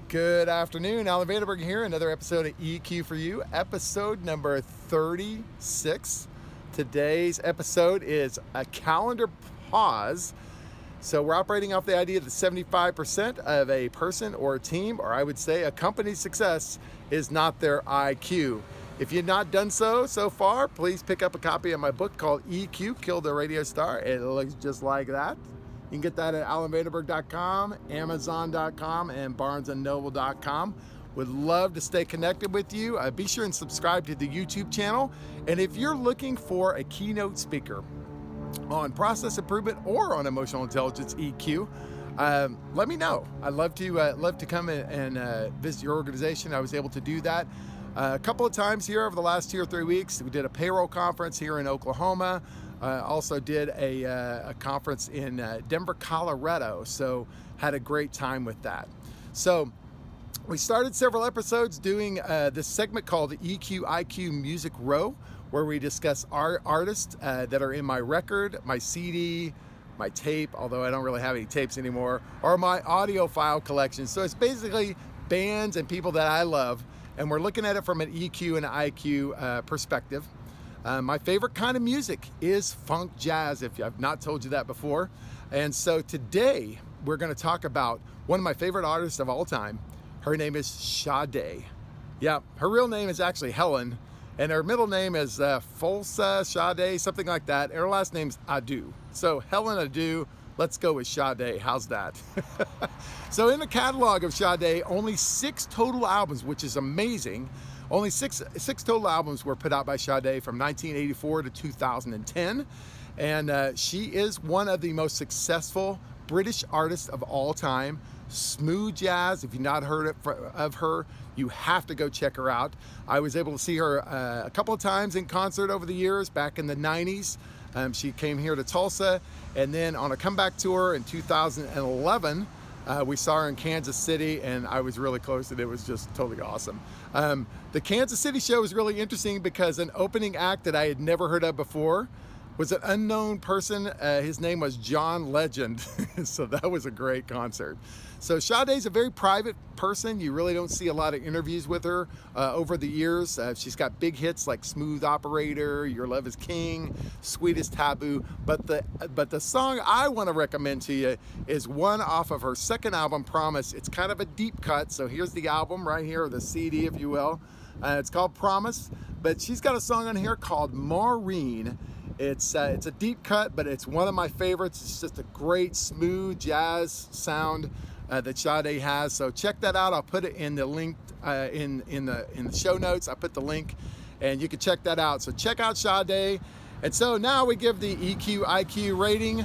Good afternoon, Alan Vandenberg here, another episode of EQ for You, episode number 36. Today's episode is a calendar pause. So we're operating off the idea that 75% of a person or a team, or I would say a company's success, is not their IQ. If you've not done so far, please pick up a copy of my book called EQ, Kill the Radio Star. It looks just like that. You can get that at alanvandenberg.com, amazon.com, and barnesandnoble.com. Would love to stay connected with you. Be sure and subscribe to the YouTube channel. And if you're looking for a keynote speaker on process improvement or on emotional intelligence EQ, let me know. I'd love to come and visit your organization. I was able to do that a couple of times here over the last 2 or 3 weeks. We did a payroll conference here in Oklahoma. Also did a conference in Denver, Colorado. So had a great time with that. So we started several episodes doing this segment called the EQ IQ Music Row, where we discuss artists that are in my record, my CD, my tape, although I don't really have any tapes anymore, or my audio file collection. So it's basically bands and people that I love, and we're looking at it from an EQ and IQ perspective. My favorite kind of music is funk jazz, if I've not told you that before. And so today we're going to talk about one of my favorite artists of all time. Her name is Sade. Yeah, her real name is actually Helen, and her middle name is Folsa Sade, something like that. And her last name's Adu. So Helen Adu, let's go with Sade. How's that? So in the catalog of Sade, only 6 total albums, which is amazing. Only six total albums were put out by Sade from 1984 to 2010. And she is one of the most successful British artists of all time. Smooth jazz. If you've not heard of her, you have to go check her out. I was able to see her a couple of times in concert over the years, back in the 90s. She came here to Tulsa, and then on a comeback tour in 2011, we saw her in Kansas City, and I was really close, and it was just totally awesome. The Kansas City show was really interesting because an opening act that I had never heard of before was an unknown person. His name was John Legend. So that was a great concert. So Sade's a very private person. You really don't see a lot of interviews with her over the years. She's got big hits like Smooth Operator, Your Love is King, Sweetest Taboo. But the song I want to recommend to you is one off of her second album, Promise. It's kind of a deep cut. So here's the album right here, or the CD, if you will. It's called Promise. But she's got a song on here called Maureen. It's a deep cut, but it's one of my favorites. It's just a great smooth jazz sound that Sade has. So check that out. I'll put it in the link in the show notes. I put the link, and you can check that out. So check out Sade. And so now we give the EQ IQ rating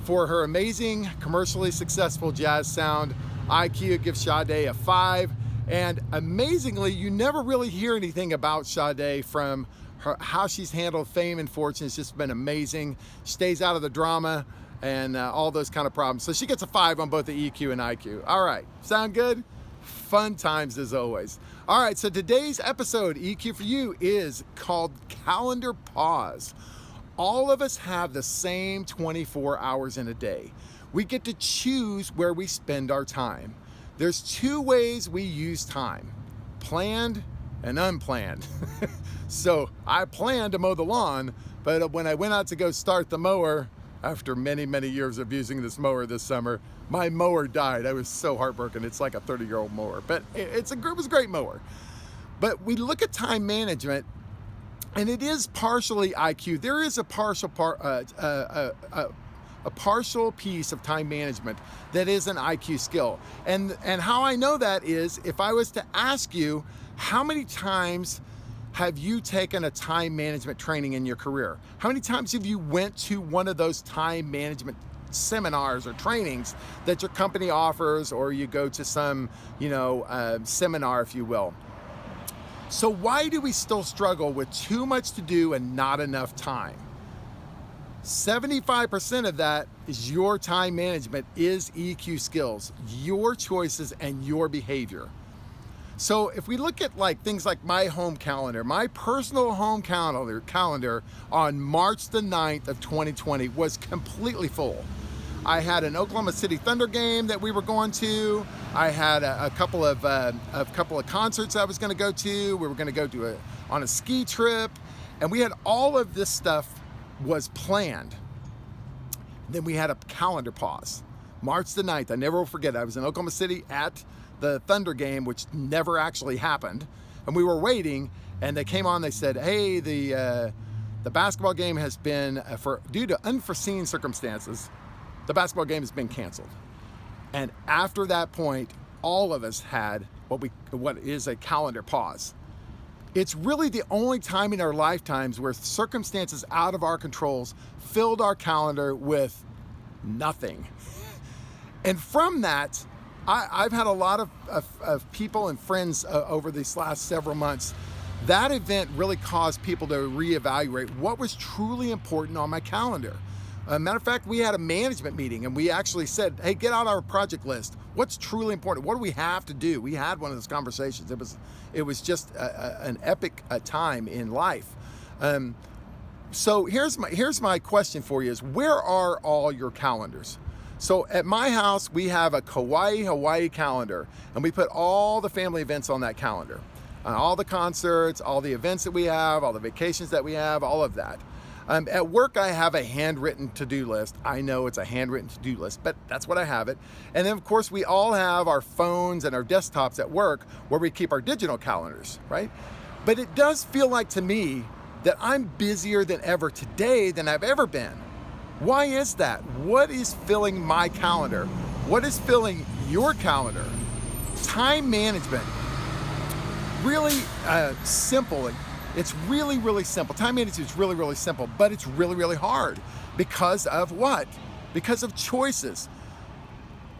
for her amazing, commercially successful jazz sound. IQ gives Sade a 5. And amazingly, you never really hear anything about Sade from her. How she's handled fame and fortune has just been amazing. She stays out of the drama and all those kind of problems. So she gets a 5 on both the EQ and IQ. All right, sound good? Fun times as always. All right, so today's episode, EQ for You, is called Calendar Pause. All of us have the same 24 hours in a day. We get to choose where we spend our time. There's 2 ways we use time: planned and unplanned. So I planned to mow the lawn, but when I went out to go start the mower, after many, many years of using this mower this summer, my mower died. I was so heartbroken. It's like a 30-year-old mower, but it was a great mower. But we look at time management, and it is partially IQ. There is a partial piece of time management that is an IQ skill. And how I know that is, if I was to ask you, how many times have you taken a time management training in your career? How many times have you went to one of those time management seminars or trainings that your company offers, or you go to some, seminar, if you will? So why do we still struggle with too much to do and not enough time? 75% of that is your time management, is EQ skills, your choices and your behavior. So if we look at things like my home calendar, my personal home calendar on March the 9th of 2020 was completely full. I had an Oklahoma City Thunder game that we were going to. I had a couple of concerts I was going to go to. We were going to go on a ski trip, and we had all of this stuff was planned. Then we had a calendar pause. March the 9th, I never will forget it. I was in Oklahoma City at the Thunder game, which never actually happened, and we were waiting, and they came on. They said, "Hey, the basketball game has been due to unforeseen circumstances. The basketball game has been canceled." And after that point, all of us had what is a calendar pause. It's really the only time in our lifetimes where circumstances out of our controls filled our calendar with nothing. And from that, I've had a lot of people and friends over these last several months. That event really caused people to reevaluate what was truly important on my calendar. Matter of fact, we had a management meeting and we actually said, hey, get out our project list. What's truly important? What do we have to do? We had one of those conversations. It was just an epic time in life. So here's my question for you is, where are all your calendars? So at my house, we have a Hawaii calendar, and we put all the family events on that calendar. All the concerts, all the events that we have, all the vacations that we have, all of that. At work, I have a handwritten to-do list. I know it's a handwritten to-do list, but that's what I have it. And then, of course, we all have our phones and our desktops at work where we keep our digital calendars, right? But it does feel like to me that I'm busier than ever today than I've ever been. Why is that? What is filling my calendar? What is filling your calendar? Time management. Really simple. It's really, really simple. Time management is really, really simple, but it's really, really hard. Because of what? Because of choices.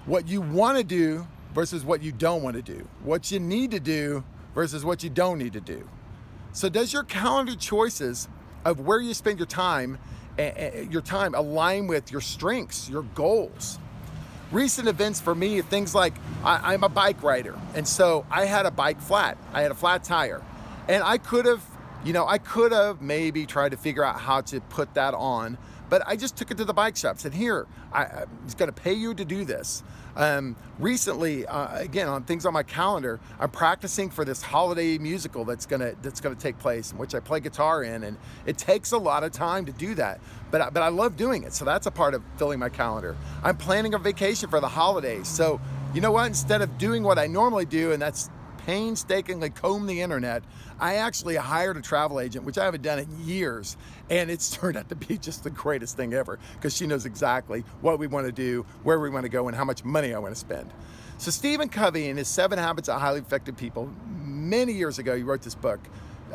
What you want to do versus what you don't want to do. What you need to do versus what you don't need to do. So does your calendar choices of where you spend your time align with your strengths, your goals? Recent events for me, things like I'm a bike rider, and so I had a bike flat. I had a flat tire, and I could have maybe tried to figure out how to put that on, but I just took it to the bike shop, said, here, I'm going to pay you to do this. Recently, again, on things on my calendar, I'm practicing for this holiday musical that's gonna take place, in which I play guitar in, and it takes a lot of time to do that. But I love doing it, so that's a part of filling my calendar. I'm planning a vacation for the holidays, so you know what? Instead of doing what I normally do, and that's painstakingly comb the internet, I actually hired a travel agent, which I haven't done in years, and it's turned out to be just the greatest thing ever because she knows exactly what we want to do, where we want to go, and how much money I want to spend. So Stephen Covey, in his 7 Habits of Highly Effective People, many years ago, he wrote this book,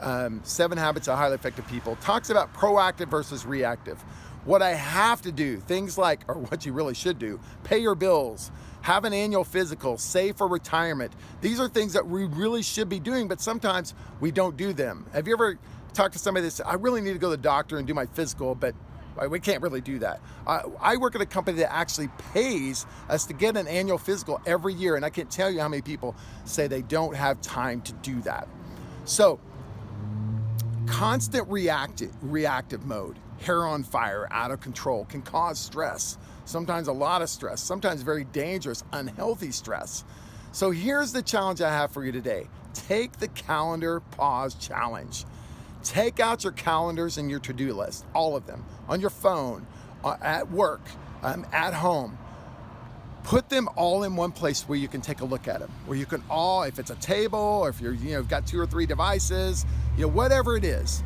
7 Habits of Highly Effective People, talks about proactive versus reactive. What I have to do, things like, or what you really should do, pay your bills, have an annual physical, save for retirement. These are things that we really should be doing, but sometimes we don't do them. Have you ever talked to somebody that said, I really need to go to the doctor and do my physical, but we can't really do that. I work at a company that actually pays us to get an annual physical every year, and I can't tell you how many people say they don't have time to do that. So, constant reactive mode, hair on fire, out of control, can cause stress. Sometimes a lot of stress, sometimes very dangerous, unhealthy stress. So here's the challenge I have for you today. Take the calendar pause challenge. Take out your calendars and your to-do list, all of them, on your phone, at work, at home. Put them all in one place where you can take a look at them, where you can all, if it's a table, or if you've got 2 or 3 devices, whatever it is,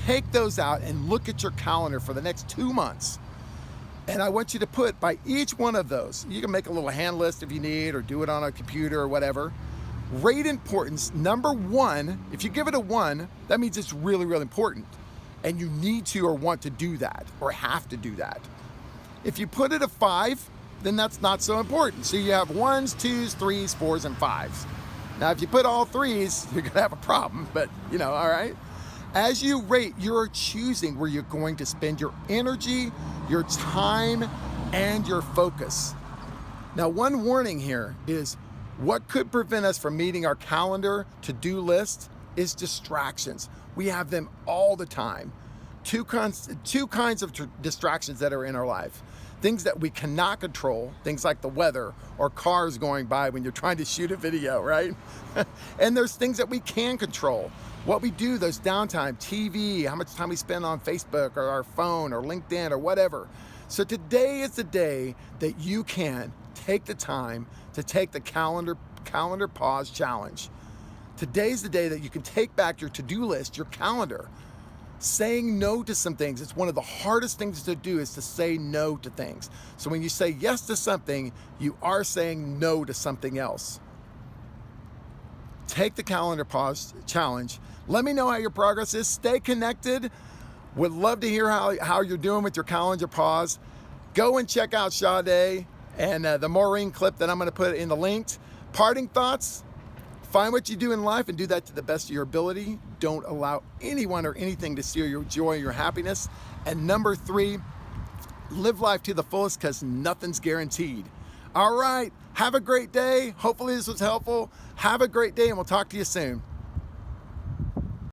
take those out and look at your calendar for the next 2 months. And I want you to put by each one of those, you can make a little hand list if you need, or do it on a computer or whatever. Rate importance, number 1, if you give it a 1, that means it's really, really important. And you need to or want to do that, or have to do that. If you put it a 5, then that's not so important. So you have 1s, 2s, 3s, 4s, and 5s. Now, if you put all 3s, you're gonna have a problem, but all right? As you rate, you're choosing where you're going to spend your energy, your time, and your focus. Now, one warning here is what could prevent us from meeting our calendar to-do list is distractions. We have them all the time. two kinds of distractions that are in our life. Things that we cannot control, things like the weather or cars going by when you're trying to shoot a video, right? And there's things that we can control. What we do, those downtime, TV, how much time we spend on Facebook or our phone or LinkedIn or whatever. So today is the day that you can take the time to take the calendar pause challenge. Today's the day that you can take back your to-do list, your calendar. Saying no to some things, it's one of the hardest things to do, is to say no to things. So when you say yes to something, you are saying no to something else. Take the calendar pause challenge. Let me know how your progress is. Stay connected. Would love to hear how you're doing with your calendar pause. Go and check out Sade and the Maureen clip that I'm going to put in the link. Parting thoughts. Find what you do in life and do that to the best of your ability. Don't allow anyone or anything to steal your joy, your happiness. And number 3, live life to the fullest, because nothing's guaranteed. All right, have a great day. Hopefully this was helpful. Have a great day, and we'll talk to you soon.